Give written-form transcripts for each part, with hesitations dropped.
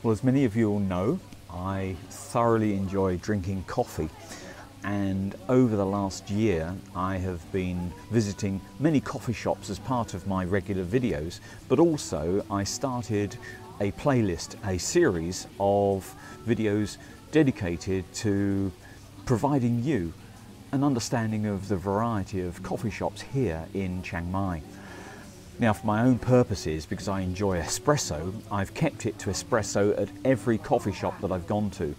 Well, as many of you all know, I thoroughly enjoy drinking coffee, and over the last year I have been visiting many coffee shops as part of my regular videos, but also I started a playlist, a series of videos dedicated to providing you an understanding of the variety of coffee shops here in Chiang Mai. Now, for my own purposes, because I enjoy espresso, I've kept it to espresso at every coffee shop that I've gone to,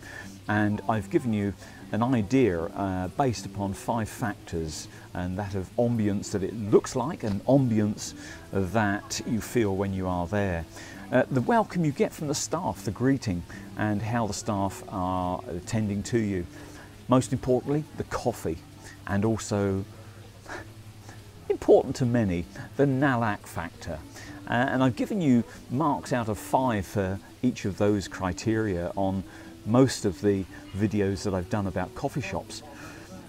and I've given you an idea based upon 5 factors, and that of ambience that it looks like, and ambience that you feel when you are there. The welcome you get from the staff, the greeting, and how the staff are attending to you. Most importantly, the coffee, and also important to many, the Nalak factor. And I've given you marks out of 5 for each of those criteria on most of the videos that I've done about coffee shops.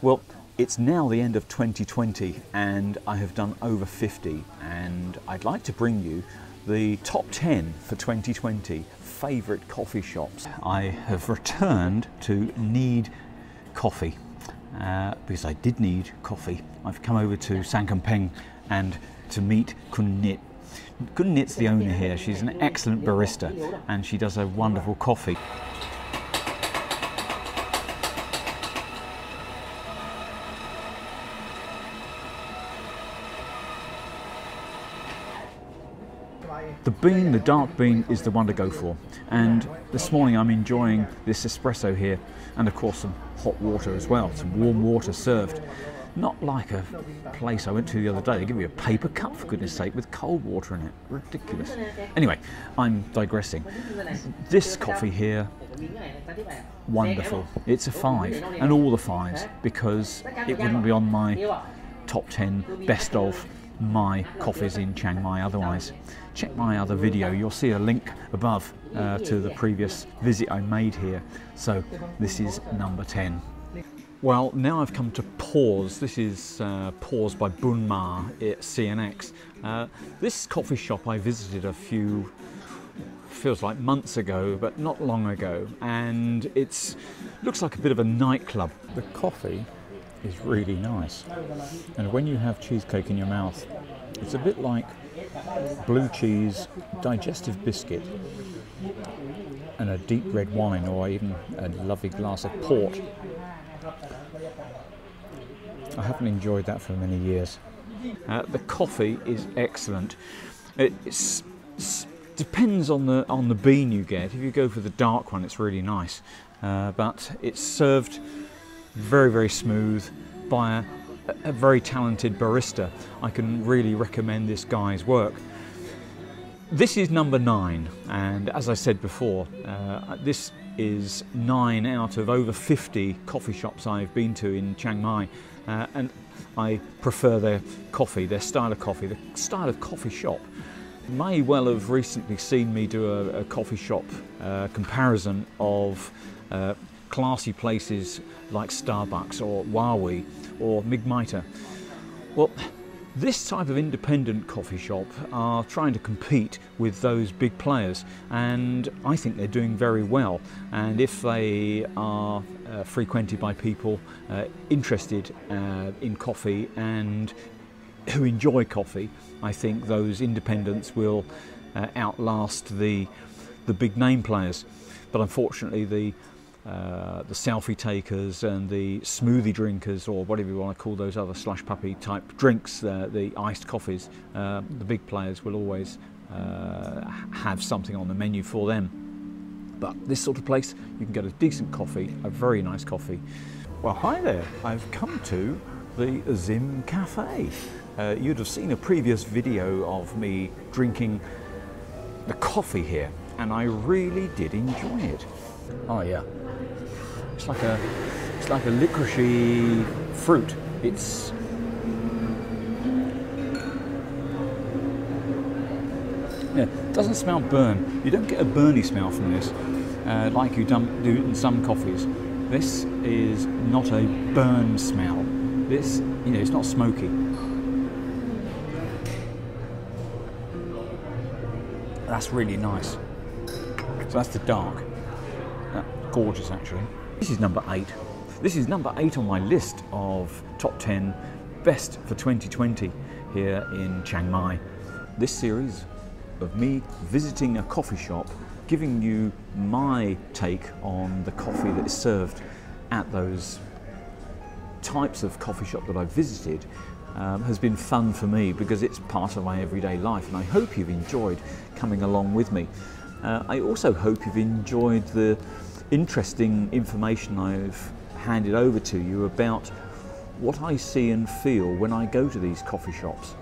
Well, it's now the end of 2020 and I have done over 50, and I'd like to bring you the top 10 for 2020 favourite coffee shops. I have returned to Need Coffee. Because I did need coffee. I've come over to Sankampeng and to meet Kunnit. Kunnit's the owner here. She's an excellent barista and she does a wonderful coffee. The bean, the dark bean, is the one to go for. And this morning I'm enjoying this espresso here, and of course some hot water as well, some warm water served. Not like a place I went to the other day. They give you a paper cup, for goodness sake, with cold water in it. Ridiculous. Anyway, I'm digressing. This coffee here, wonderful. It's a 5, and all the 5s, because it wouldn't be on my top 10 best of my coffees in Chiang Mai otherwise. Check my other video, you'll see a link above to the previous visit I made here. So this is number 10. Well, now I've come to Pause. This is Pause by Bun Ma at CNX. This coffee shop I visited a few, feels like months ago, but not long ago, and it looks like a bit of a nightclub. The coffee is really nice, and when you have cheesecake in your mouth, it's a bit like blue cheese, digestive biscuit, and a deep red wine, or even a lovely glass of port. I haven't enjoyed that for many years. The coffee is excellent. It depends on the bean you get. If you go for the dark one, it's really nice, but it's served very, very smooth by a very talented barista. I can really recommend this guy's work. This is number 9, and as I said before, this is 9 out of over 50 coffee shops I've been to in Chiang Mai, and I prefer their coffee, their style of coffee, the style of coffee shop. You may well have recently seen me do a coffee shop comparison of classy places like Starbucks or Huawei or Migmita. Well, this type of independent coffee shop are trying to compete with those big players, and I think they're doing very well. And if they are frequented by people interested in coffee and who enjoy coffee, I think those independents will outlast the big name players. But unfortunately, the selfie takers and the smoothie drinkers, or whatever you want to call those other slush puppy type drinks, the iced coffees, the big players will always have something on the menu for them. But this sort of place, you can get a decent coffee, a very nice coffee. Well, hi there. I've come to the Zim Cafe. You'd have seen a previous video of me drinking the coffee here, and I really did enjoy it. Oh yeah. It's like a licoricey fruit. It doesn't smell burn. You don't get a burny smell from this, like you do in some coffees. This is not a burn smell. This, it's not smoky. That's really nice. So that's the dark. Gorgeous, actually. This is number 8. This is number 8 on my list of top 10 best for 2020 here in Chiang Mai. This series of me visiting a coffee shop, giving you my take on the coffee that is served at those types of coffee shop that I've visited, has been fun for me because it's part of my everyday life, and I hope you've enjoyed coming along with me. I also hope you've enjoyed the interesting information I've handed over to you about what I see and feel when I go to these coffee shops.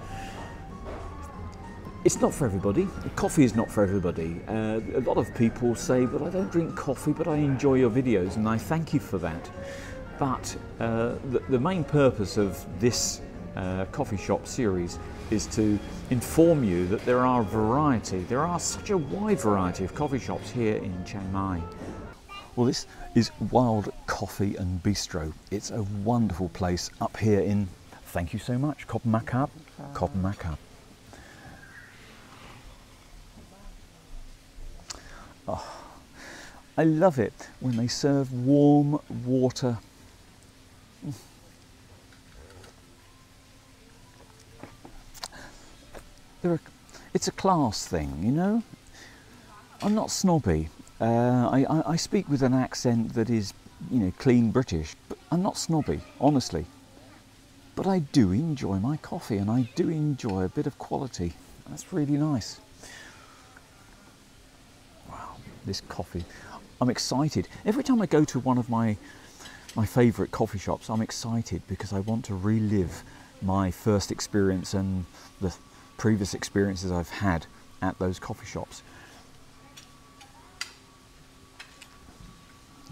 It's not for everybody. Coffee is not for everybody. A lot of people say, but I don't drink coffee, but I enjoy your videos, and I thank you for that. But the main purpose of this coffee shop series is to inform you that there are such a wide variety of coffee shops here in Chiang Mai. Well, this is Wild Coffee and Bistro. It's a wonderful place up here in, thank you so much, Kob Makap. Kob Makap. Oh, I love it when they serve warm water. It's a class thing, you know. I'm not snobby. I speak with an accent that is, you know, clean British, but I'm not snobby, honestly. But I do enjoy my coffee, and I do enjoy a bit of quality. That's really nice. Wow, this coffee. I'm excited. Every time I go to one of my favourite coffee shops, I'm excited because I want to relive my first experience and the previous experiences I've had at those coffee shops.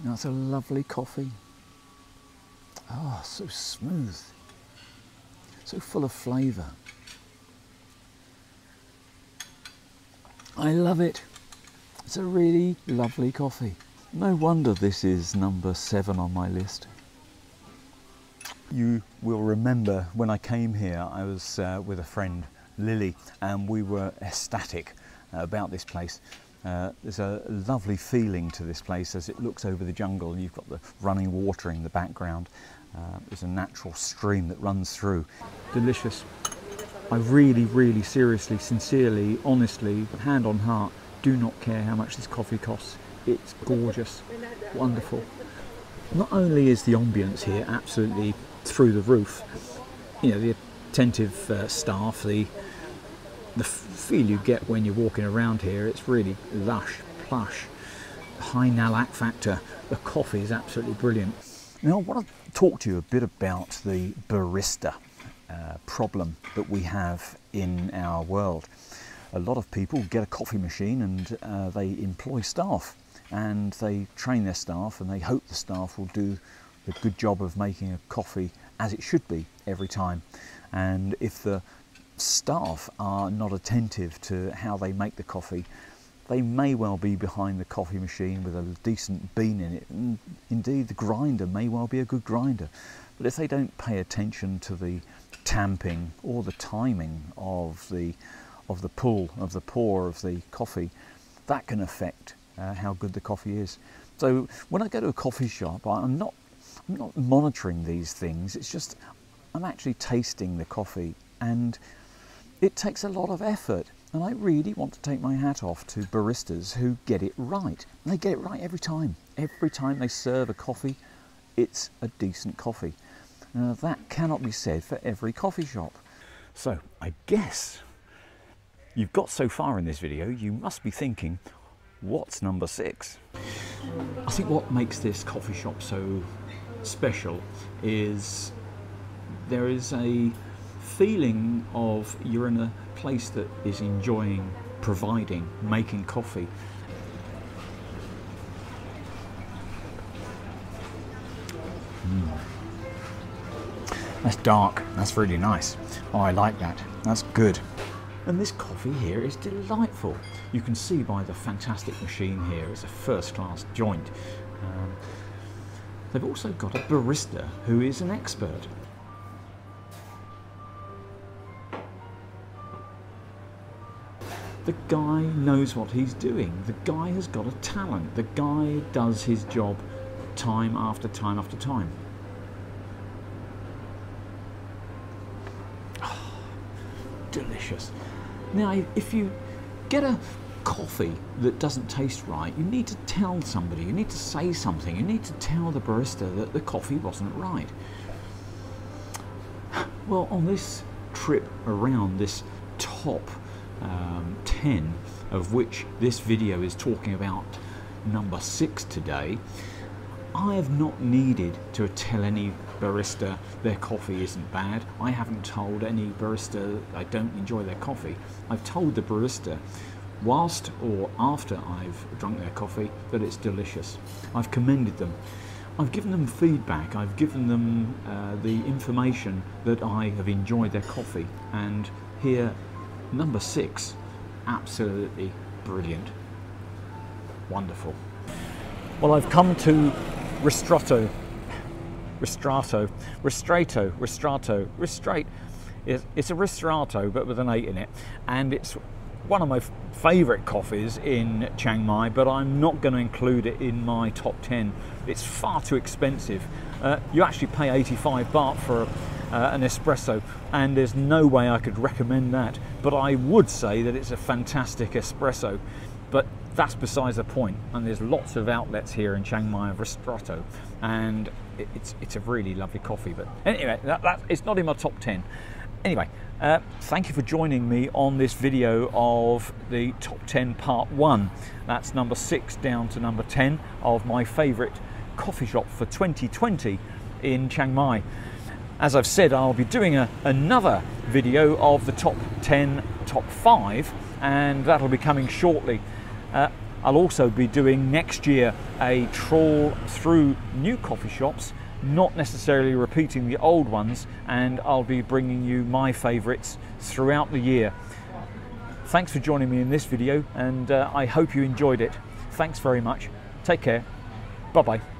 That's a lovely coffee. Oh, so smooth, so full of flavour. I love it. It's a really lovely coffee. No wonder this is number 7 on my list. You will remember when I came here, I was with a friend, Lily, and we were ecstatic about this place. There's a lovely feeling to this place as it looks over the jungle, and you've got the running water in the background. There's a natural stream that runs through. Delicious. I really, seriously, sincerely, honestly, hand on heart, do not care how much this coffee costs. It's gorgeous, wonderful. Not only is the ambience here absolutely through the roof, you know, the attentive staff, the feel you get when you're walking around here, it's really lush, plush, high Nalak factor. The coffee is absolutely brilliant. Now I want to talk to you a bit about the barista problem that we have in our world. A lot of people get a coffee machine and they employ staff, and they train their staff, and they hope the staff will do a good job of making a coffee as it should be every time. And if the staff are not attentive to how they make the coffee, they may well be behind the coffee machine with a decent bean in it, and indeed the grinder may well be a good grinder. But if they don't pay attention to the tamping or the timing of the pour of the coffee, that can affect how good the coffee is. So when I go to a coffee shop, I'm not monitoring these things. It's just I'm actually tasting the coffee, and it takes a lot of effort. And I really want to take my hat off to baristas who get it right. And they get it right every time. Every time they serve a coffee, it's a decent coffee. That cannot be said for every coffee shop. So I guess you've got so far in this video, you must be thinking, what's number 6? I think what makes this coffee shop so special is there is a feeling of you're in a place that is enjoying making coffee. That's dark, that's really nice. Oh, I like that, that's good. And this coffee here is delightful. You can see by the fantastic machine here, it's a first-class joint. They've also got a barista who is an expert. The guy knows what he's doing. The guy has got a talent. The guy does his job time after time after time. Oh, delicious. Now, if you get a coffee that doesn't taste right, you need to tell somebody, you need to say something, you need to tell the barista that the coffee wasn't right. Well, on this trip around this top 10, of which this video is talking about number 6 today, I have not needed to tell any barista their coffee isn't bad. I haven't told any barista I don't enjoy their coffee. I've told the barista whilst or after I've drunk their coffee that it's delicious. I've commended them. I've given them feedback. I've given them the information that I have enjoyed their coffee. And here, number 6, absolutely brilliant. Wonderful. Well, I've come to Ristretto. It's a Ristretto, but with an 8 in it. And it's one of my favourite coffees in Chiang Mai, but I'm not going to include it in my top 10. It's far too expensive. You actually pay 85 baht for an espresso, and there's no way I could recommend that. But I would say that it's a fantastic espresso. But that's besides the point. And there's lots of outlets here in Chiang Mai of Ristretto, and it's a really lovely coffee. But anyway, it's not in my top 10. Anyway, thank you for joining me on this video of the top 10 part 1. That's number 6 down to number 10 of my favourite coffee shop for 2020 in Chiang Mai. As I've said, I'll be doing another video of the top 10, top 5, and that'll be coming shortly. I'll also be doing next year a trawl through new coffee shops, not necessarily repeating the old ones, and I'll be bringing you my favourites throughout the year. Thanks for joining me in this video, and I hope you enjoyed it. Thanks very much. Take care. Bye-bye.